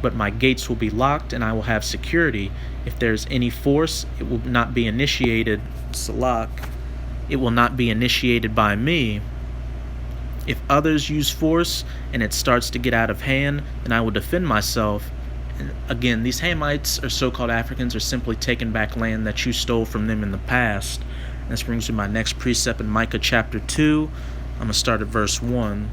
but my gates will be locked and I will have security. If there's any force, it will not be initiated. Salak. It will not be initiated by me. If others use force and it starts to get out of hand, then I will defend myself. And again, these Hamites, or so-called Africans, are simply taking back land that you stole from them in the past. And this brings me to my next precept in Micah chapter 2. I'm going to start at verse 1.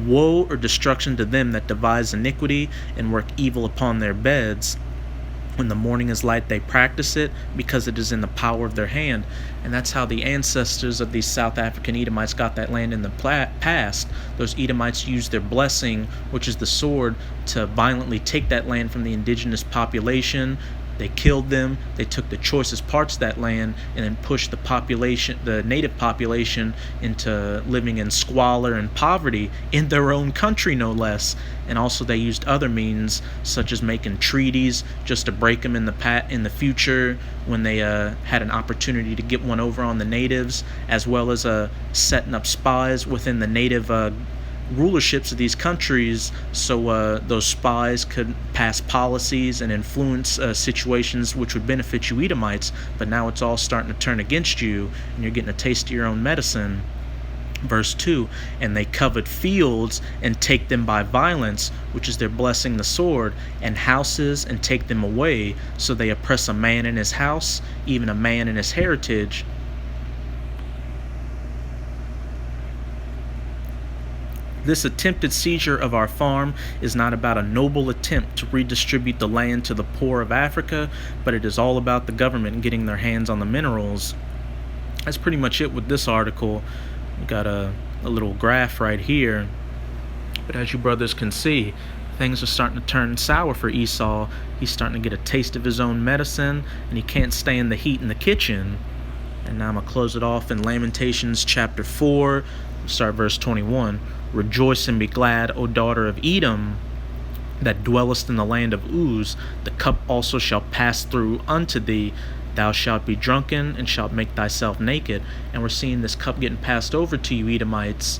Woe or destruction to them that devise iniquity and work evil upon their beds. When the morning is light, they practice it, because it is in the power of their hand. And that's how the ancestors of these South African Edomites got that land in the past. Those Edomites used their blessing, which is the sword, to violently take that land from the indigenous population. They killed them. They took the choicest parts of that land and then pushed the native population into living in squalor and poverty in their own country, no less. And also they used other means, such as making treaties just to break them in the future when they had an opportunity to get one over on the natives, as well as setting up spies within the native rulerships of these countries, so those spies could pass policies and influence situations which would benefit you Edomites. But now it's all starting to turn against you, and you're getting a taste of your own medicine. Verse 2, and they covet fields and take them by violence, which is their blessing, the sword, and houses and take them away. So they oppress a man in his house, even a man in his heritage. This attempted seizure of our farm is not about a noble attempt to redistribute the land to the poor of Africa, but it is all about the government getting their hands on the minerals. That's pretty much it with this article. We got a little graph right here. But as you brothers can see, things are starting to turn sour for Esau. He's starting to get a taste of his own medicine, and he can't stand the heat in the kitchen. And now I'm going to close it off in Lamentations chapter 4, start verse 21. Rejoice and be glad, O daughter of Edom, that dwellest in the land of Uz. The cup also shall pass through unto thee. Thou shalt be drunken and shalt make thyself naked. And we're seeing this cup getting passed over to you Edomites.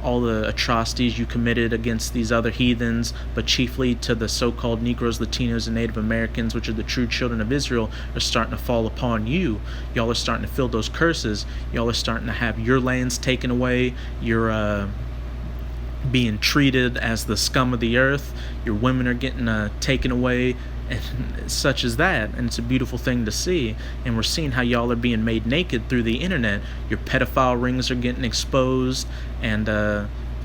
All the atrocities you committed against these other heathens, but chiefly to the so-called Negroes, Latinos, and Native Americans, which are the true children of Israel, are starting to fall upon you. Y'all are starting to feel those curses. Y'all are starting to have your lands taken away. You're being treated as the scum of the earth. Your women are getting taken away, and such as that. And it's a beautiful thing to see. And we're seeing how y'all are being made naked through the internet. Your pedophile rings are getting exposed, and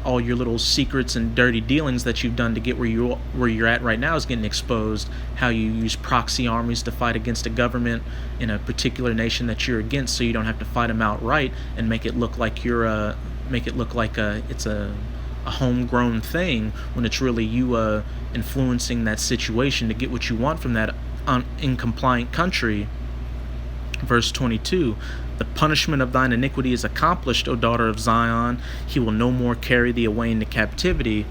all your little secrets and dirty dealings that you've done to get where you're at right now is getting exposed. How you use proxy armies to fight against a government in a particular nation that you're against, so you don't have to fight them outright and make it look like it's a homegrown thing, when it's really you influencing that situation to get what you want from that incompliant country. Verse 22, the punishment of thine iniquity is accomplished, O daughter of Zion. He will no more carry thee away into captivity.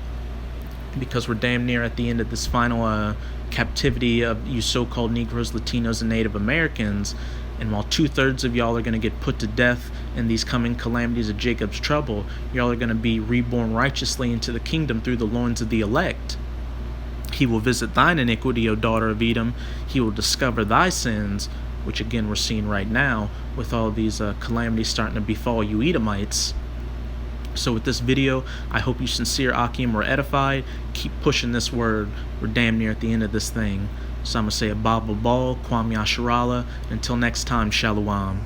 Because we're damn near at the end of this final captivity of you so-called Negroes, Latinos, and Native Americans. And while 2/3 of y'all are going to get put to death in these coming calamities of Jacob's trouble, y'all are going to be reborn righteously into the kingdom through the loins of the elect. He will visit thine iniquity, O daughter of Edom. He will discover thy sins, which again we're seeing right now with all these calamities starting to befall you Edomites. So with this video, I hope you sincere Akim were edified. Keep pushing this word. We're damn near at the end of this thing. So I'm going to say a Baba Ball, Kwam Yasharala. Until next time, Shalom.